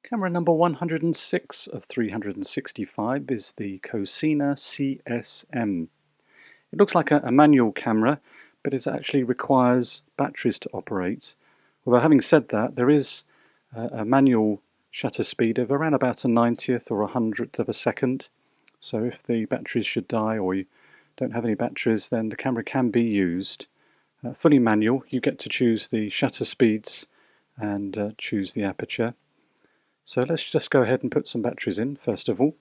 Camera number 106 of 365 is the Cosina CSM. It looks like a manual camera, but it actually requires batteries to operate. Although having said that, there is a manual shutter speed of around about a 90th or a 100th of a second. So if the batteries should die or you don't have any batteries, then the camera can be used. Fully manual, you get to choose the shutter speeds and choose the aperture. So let's just go ahead and put some batteries in first of all.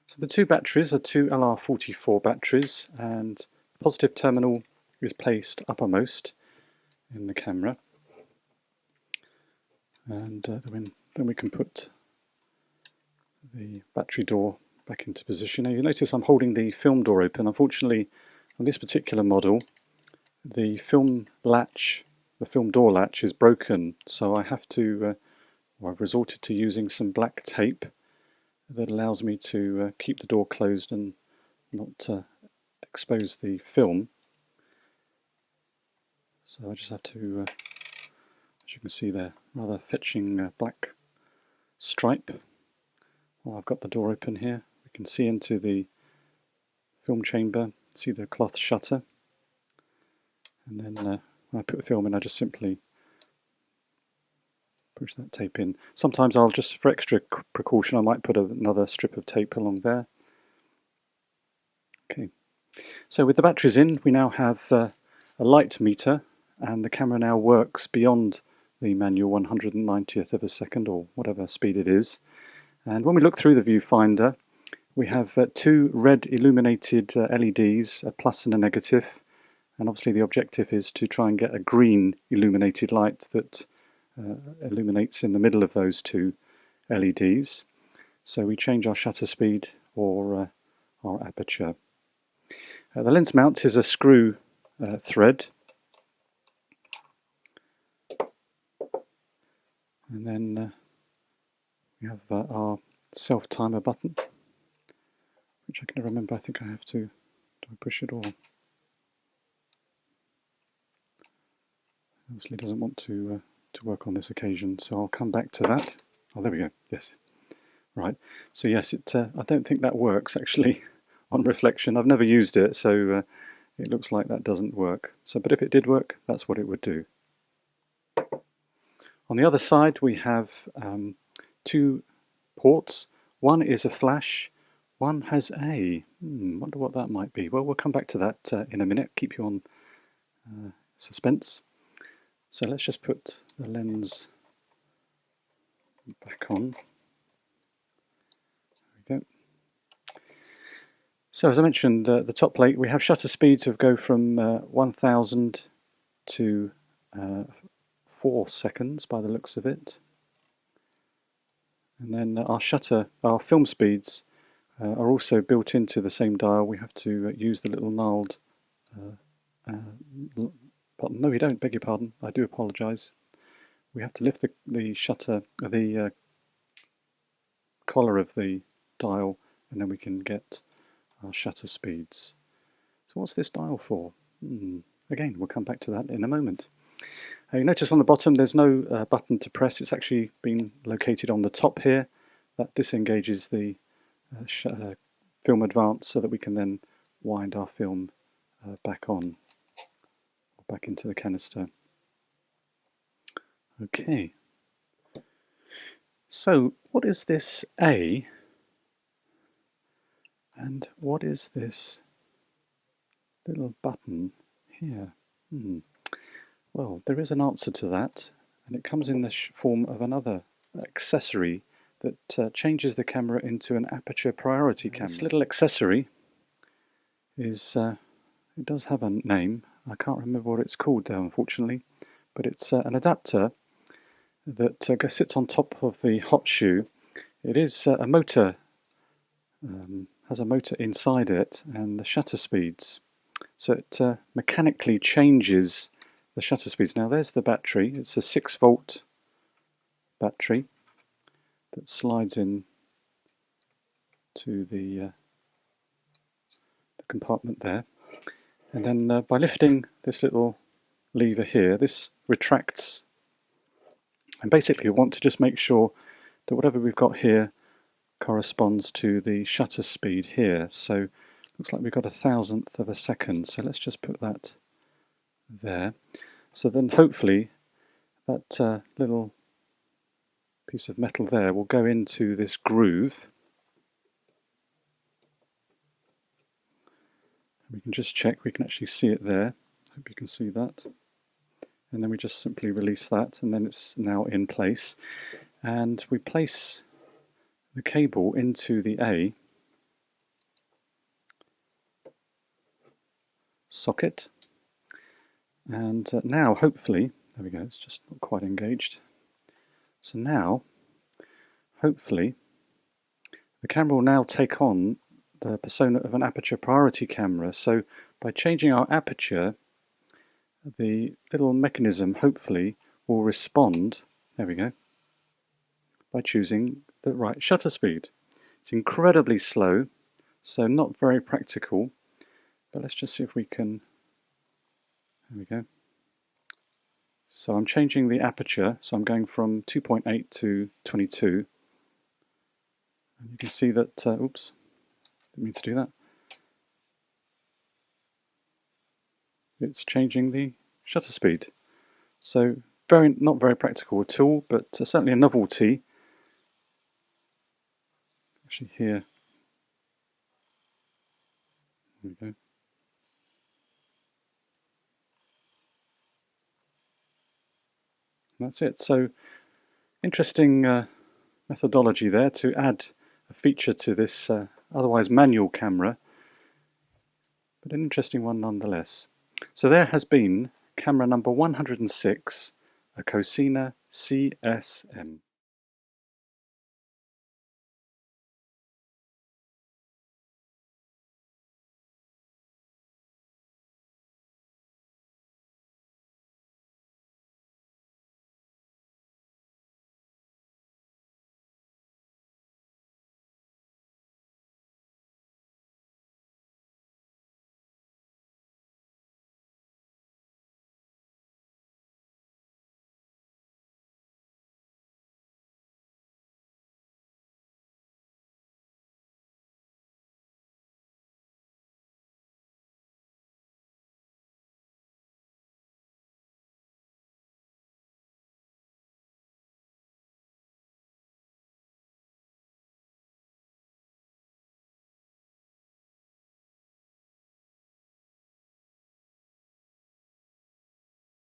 So the two batteries are two LR44 batteries, and the positive terminal is placed uppermost in the camera. And then we can put the battery door back into position. Now you notice I'm holding the film door open. Unfortunately, on this particular model, the film door latch is broken, so I have to I've resorted to using some black tape that allows me to keep the door closed and not expose the film. So I just have to, as you can see there, rather fetching black stripe. Well, I've got the door open here. We can see into the film chamber, see the cloth shutter. And then when I put the film in, I just simply push that tape in. Sometimes I'll just, for extra precaution, I might put another strip of tape along there. Okay, so with the batteries in, we now have a light meter, and the camera now works beyond the manual 190th of a second, or whatever speed it is. And when we look through the viewfinder, we have two red illuminated LEDs, a plus and a negative, and obviously the objective is to try and get a green illuminated light that illuminates in the middle of those two LEDs. So we change our shutter speed or our aperture. The lens mount is a screw thread, and then we have our self timer button, which I can never remember. I think I have to. Do I push it or? Obviously doesn't want to work on this occasion, so I'll come back to that. Oh, there we go. Yes, right. So yes, I don't think that works actually. On reflection, I've never used it, so it looks like that doesn't work. So, but if it did work, that's what it would do. On the other side, we have two ports. One is a flash. One has a. Wonder what that might be. Well, we'll come back to that in a minute. Keep you on suspense. So let's just put the lens back on. There we go. So as I mentioned, the top plate, we have shutter speeds of go from 1000 to 4 seconds by the looks of it. And then our film speeds are also built into the same dial. We have to use the little gnarled button. No, we don't, beg your pardon, I do apologise. We have to lift the shutter, the collar of the dial, and then we can get our shutter speeds. So what's this dial for? Again, we'll come back to that in a moment. You notice on the bottom there's no button to press. It's actually been located on the top here. That disengages the film advance so that we can then wind our film back on, back into the canister. Okay, so what is this A? And what is this little button here? Well, there is an answer to that, and it comes in the form of another accessory that changes the camera into an aperture priority camera. This little accessory is, it does have a name. I can't remember what it's called though, unfortunately, but it's an adapter that sits on top of the hot shoe. It is a motor, has a motor inside it, and the shutter speeds. So it mechanically changes the shutter speeds. Now there's the battery. It's a 6-volt battery that slides in to the compartment there. And then by lifting this little lever here, this retracts. And basically we want to just make sure that whatever we've got here corresponds to the shutter speed here. So looks like we've got 1,000th of a second. So let's just put that there. So then hopefully that little piece of metal there will go into this groove. We can just check, we can actually see it there. Hope you can see that. And then we just simply release that, and then it's now in place. And we place the cable into the A socket. And now, hopefully, there we go, it's just not quite engaged. So now, hopefully, the camera will now take on the persona of an aperture priority camera. So by changing our aperture, the little mechanism hopefully will respond, there we go, by choosing the right shutter speed. It's incredibly slow, so not very practical, but let's just see if we can, there we go. So I'm changing the aperture, so I'm going from 2.8 to 22, and you can see that, oops, didn't mean to do that. It's changing the shutter speed. So not very practical at all, but certainly a novelty. Actually here, there we go. And that's it. So interesting methodology there to add a feature to this otherwise manual camera, but an interesting one nonetheless. So there has been camera number 106, a Cosina CSM.